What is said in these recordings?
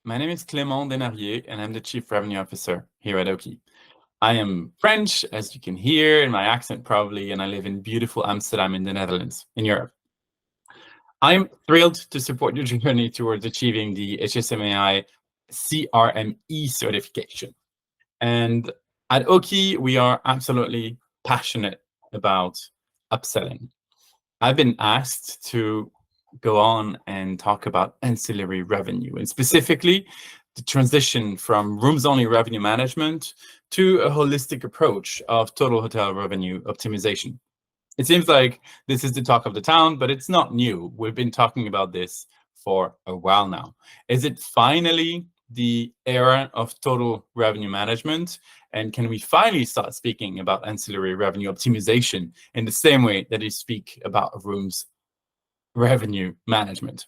My name is Clement Denarie, and I'm the Chief Revenue Officer here at Okey. I am French, as you can hear in my accent probably, and I live in beautiful Amsterdam in the Netherlands, in Europe. I'm thrilled to support your journey towards achieving the HSMAI CRME certification. And at Okey, we are absolutely passionate about upselling. I've been asked to go on and talk about ancillary revenue, and specifically the transition from rooms-only revenue management to a holistic approach of total hotel revenue optimization. It seems like this is the talk of the town, but it's not new. We've been talking about this for a while now. Is it finally the era of total revenue management? And can we finally start speaking about ancillary revenue optimization in the same way that we speak about rooms revenue management?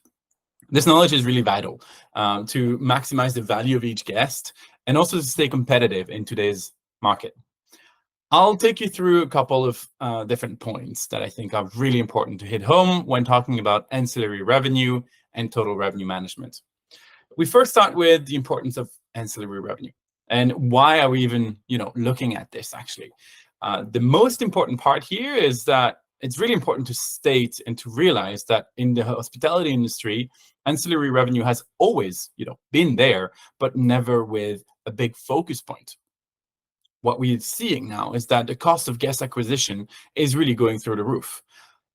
This knowledge is really vital to maximize the value of each guest and also to stay competitive in today's market. I'll take you through a couple of different points that I think are really important to hit home when talking about ancillary revenue and total revenue management. We first start with the importance of ancillary revenue and why are we even, looking at this actually. The most important part here is that it's really important to state and to realize that in the hospitality industry, ancillary revenue has always, been there, but never with a big focus point. What we're seeing now is that the cost of guest acquisition is really going through the roof,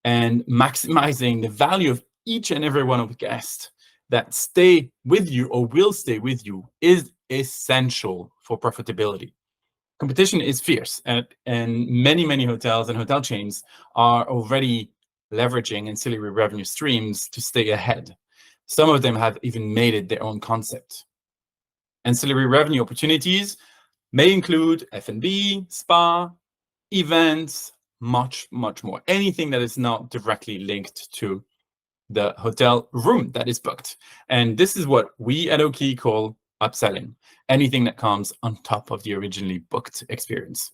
and maximizing the value of each and every one of the guests that stay with you or will stay with you is essential for profitability. Competition is fierce, and many hotels and hotel chains are already leveraging ancillary revenue streams to stay ahead. Some of them have even made it their own concept. Ancillary revenue opportunities may include F&B, spa, events, much more. Anything that is not directly linked to the hotel room that is booked. And this is what we at Okey call upselling, anything that comes on top of the originally booked experience.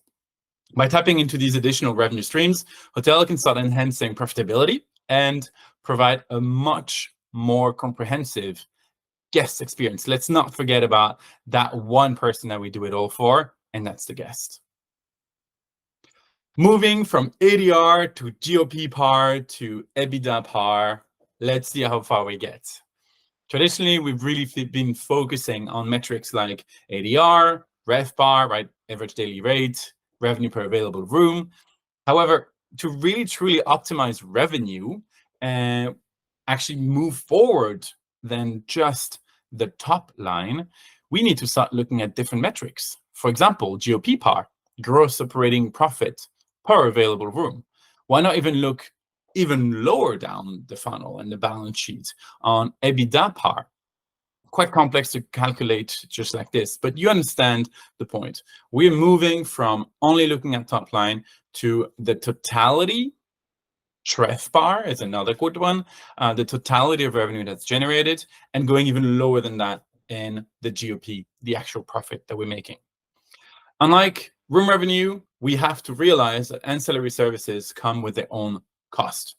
By tapping into these additional revenue streams, hotel can start enhancing profitability and provide a much more comprehensive guest experience. Let's not forget about that one person that we do it all for, and that's the guest. Moving from ADR to GOPPAR to EBITDA par, let's see how far we get. Traditionally, we've really been focusing on metrics like ADR, RevPAR, right, average daily rate, revenue per available room. However, to really truly optimize revenue and actually move forward than just the top line, we need to start looking at different metrics. For example, GOPPAR, gross operating profit per available room. Why not even look even lower down the funnel and the balance sheet on EBITDA par? Quite complex to calculate just like this, but you understand the point. We're moving from only looking at top line to the totality. TrevPAR is another good one, the totality of revenue that's generated, and going even lower than that in the GOP, the actual profit that we're making. Unlike room revenue, we have to realize that ancillary services come with their own cost.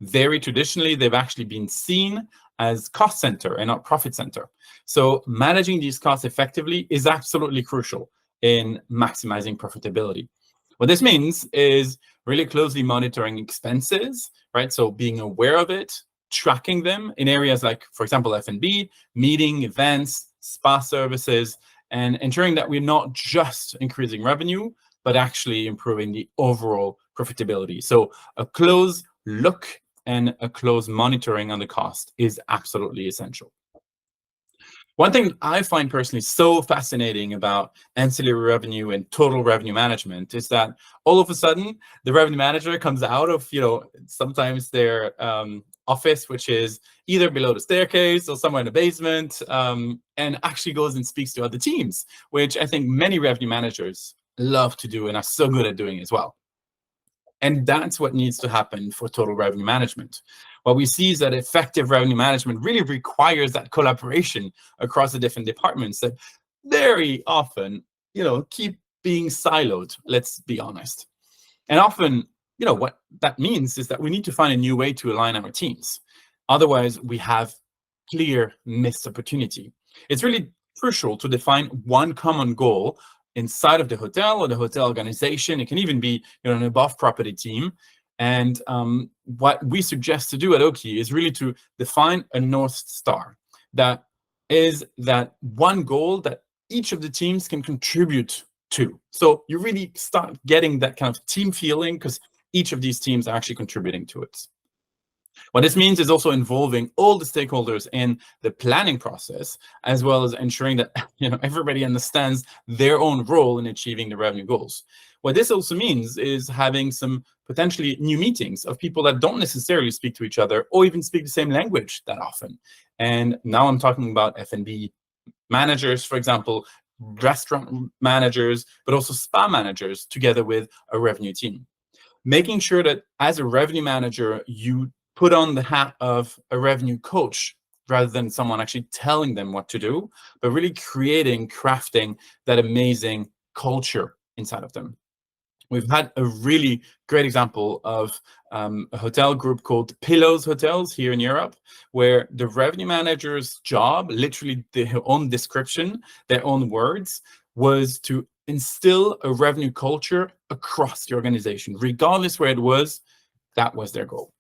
Very traditionally, they've actually been seen as cost center and not profit center. So managing these costs effectively is absolutely crucial in maximizing profitability. What this means is really closely monitoring expenses, right? So being aware of it, tracking them in areas like, for example, F&B, meeting, events, spa services, and ensuring that we're not just increasing revenue, but actually improving the overall profitability. So a close look and a close monitoring on the cost is absolutely essential. One thing I find personally so fascinating about ancillary revenue and total revenue management is that all of a sudden the revenue manager comes out of, sometimes their office, which is either below the staircase or somewhere in the basement, and actually goes and speaks to other teams, which I think many revenue managers love to do and are so good at doing as well. And that's what needs to happen for total revenue management. What we see is that effective revenue management really requires that collaboration across the different departments that very often, keep being siloed, let's be honest. And often, what that means is that we need to find a new way to align our teams. Otherwise, we have clear missed opportunity. It's really crucial to define one common goal inside of the hotel or the hotel organization. It can even be an above property team. And what we suggest to do at Okey is really to define a North Star. That is that one goal that each of the teams can contribute to. So you really start getting that kind of team feeling because each of these teams are actually contributing to it. What this means is also involving all the stakeholders in the planning process, as well as ensuring that everybody understands their own role in achieving the revenue goals. What this also means is having some potentially new meetings of people that don't necessarily speak to each other or even speak the same language that often. And now I'm talking about F&B managers, for example, restaurant managers, but also spa managers together with a revenue team. Making sure that as a revenue manager, you put on the hat of a revenue coach rather than someone actually telling them what to do, but really crafting that amazing culture inside of them. We've had a really great example of a hotel group called Pillows Hotels here in Europe, where the revenue manager's job, literally their own description, their own words, was to instill a revenue culture across the organization. Regardless where it was, that was their goal.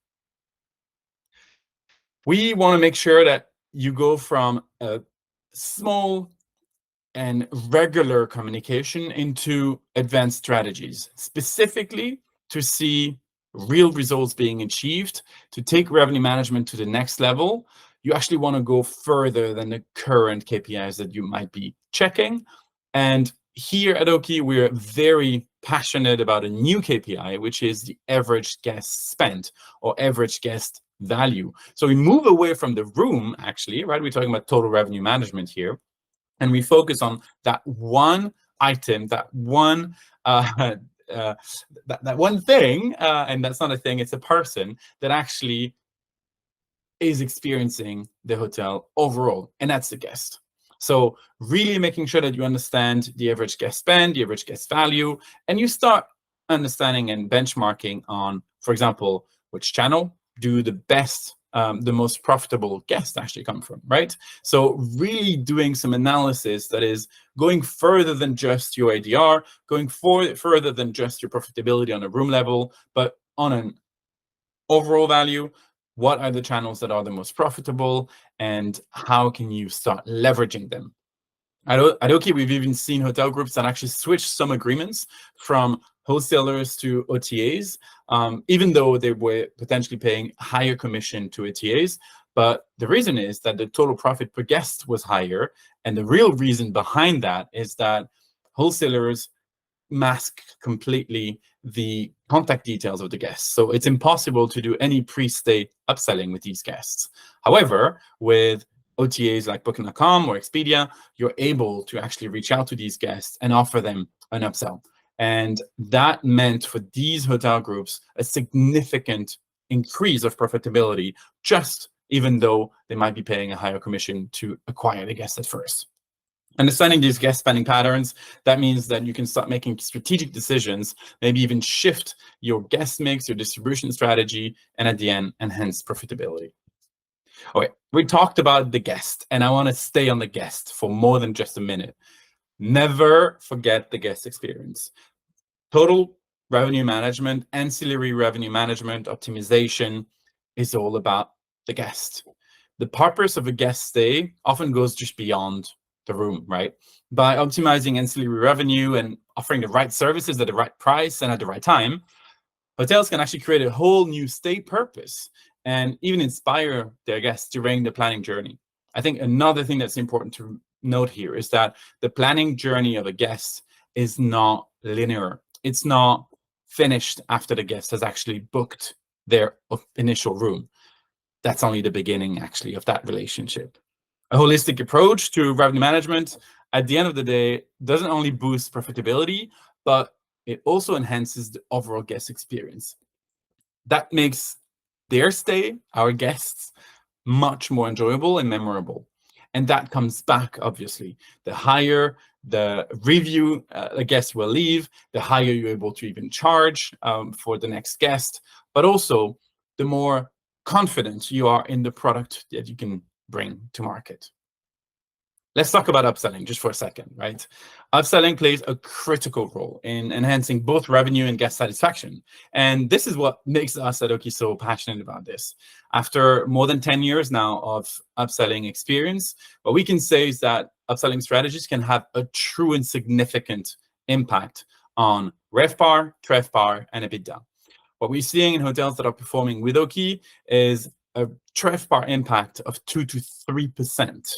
We want to make sure that you go from a small and regular communication into advanced strategies, specifically to see real results being achieved, to take revenue management to the next level. You actually want to go further than the current KPIs that you might be checking. And here at Okey, we're very passionate about a new KPI, which is the average guest spend or average guest value. So we move away from the room, actually, right? We're talking about total revenue management here. And we focus on that one item, that one that one thing, and that's not a thing, it's a person that actually is experiencing the hotel overall, and that's the guest. So really making sure that you understand the average guest spend, the average guest value, and you start understanding and benchmarking on, for example, which channel do the best, the most profitable guests actually come from, right? So really doing some analysis that is going further than just your ADR, going further than just your profitability on a room level, but on an overall value. What are the channels that are the most profitable, and how can you start leveraging them? At Okey, we've even seen hotel groups that actually switch some agreements from wholesalers to OTAs, even though they were potentially paying higher commission to OTAs. But the reason is that the total profit per guest was higher. And the real reason behind that is that wholesalers mask completely the contact details of the guests. So it's impossible to do any pre-stay upselling with these guests. However, with OTAs like Booking.com or Expedia, you're able to actually reach out to these guests and offer them an upsell. And that meant for these hotel groups a significant increase of profitability, just even though they might be paying a higher commission to acquire the guest at first. Understanding these guest spending patterns, that means that you can start making strategic decisions, maybe even shift your guest mix, your distribution strategy, and at the end, enhance profitability. Okay, we talked about the guest, and I want to stay on the guest for more than just a minute. Never forget the guest experience. Total revenue management, ancillary revenue management, optimization is all about the guest. The purpose of a guest stay often goes just beyond the room, right? By optimizing ancillary revenue and offering the right services at the right price and at the right time, hotels can actually create a whole new stay purpose and even inspire their guests during the planning journey. I think another thing that's important to note here is that the planning journey of a guest is not linear. It's not finished after the guest has actually booked their initial room. That's only the beginning, actually, of that relationship. A holistic approach to revenue management, at the end of the day, doesn't only boost profitability, but it also enhances the overall guest experience. That makes their stay, our guests, much more enjoyable and memorable. And that comes back, obviously. The higher the review a guest will leave, the higher you're able to even charge for the next guest, but also the more confident you are in the product that you can bring to market. Let's talk about upselling just for a second, right? Upselling plays a critical role in enhancing both revenue and guest satisfaction. And this is what makes us at Okey so passionate about this. After more than 10 years now of upselling experience, what we can say is that upselling strategies can have a true and significant impact on RevPAR, TrevPAR, and EBITDA. What we're seeing in hotels that are performing with Okey is a TrevPAR impact of 2 to 3%.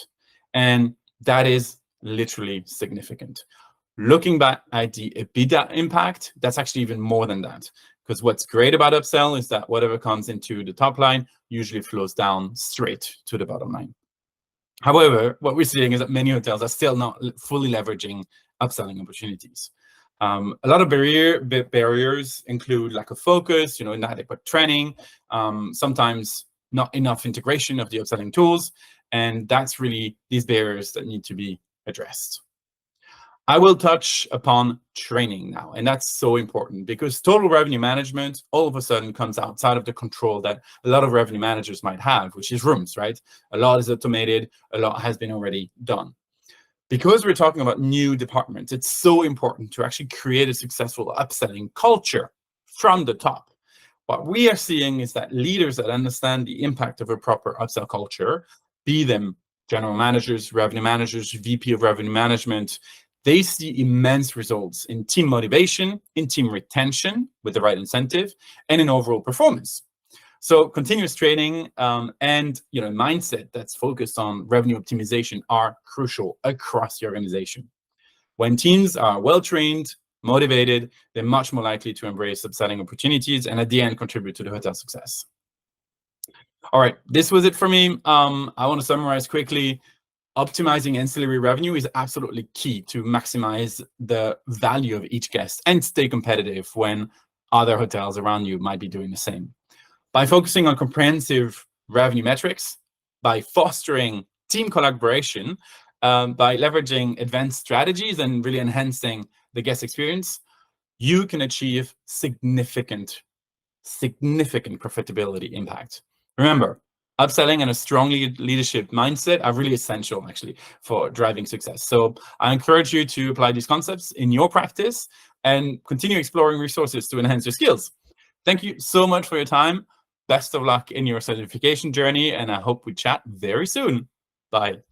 And that is literally significant. Looking back at the EBITDA impact, that's actually even more than that. Because what's great about upsell is that whatever comes into the top line usually flows down straight to the bottom line. However, what we're seeing is that many hotels are still not fully leveraging upselling opportunities. A lot of barriers include lack of focus, inadequate training, sometimes not enough integration of the upselling tools, and that's really these barriers that need to be addressed. I will touch upon training now, and that's so important because total revenue management all of a sudden comes outside of the control that a lot of revenue managers might have, which is rooms, right? A lot is automated, a lot has been already done. Because we're talking about new departments, it's so important to actually create a successful upselling culture from the top. What we are seeing is that leaders that understand the impact of a proper upsell culture, be them general managers, revenue managers, VP of revenue management, they see immense results in team motivation, in team retention with the right incentive, and in overall performance. So continuous training and mindset that's focused on revenue optimization are crucial across the organization. When teams are well-trained, motivated, they're much more likely to embrace upselling opportunities and at the end contribute to the hotel success. All right, this was it for me. I want to summarize quickly. Optimizing ancillary revenue is absolutely key to maximize the value of each guest and stay competitive when other hotels around you might be doing the same. By focusing on comprehensive revenue metrics, by fostering team collaboration, by leveraging advanced strategies and really enhancing the guest experience, you can achieve significant profitability impact. Remember, upselling and a strong leadership mindset are really essential actually for driving success. So I encourage you to apply these concepts in your practice and continue exploring resources to enhance your skills. Thank you so much for your time. Best of luck in your certification journey, and I hope we chat very soon. Bye.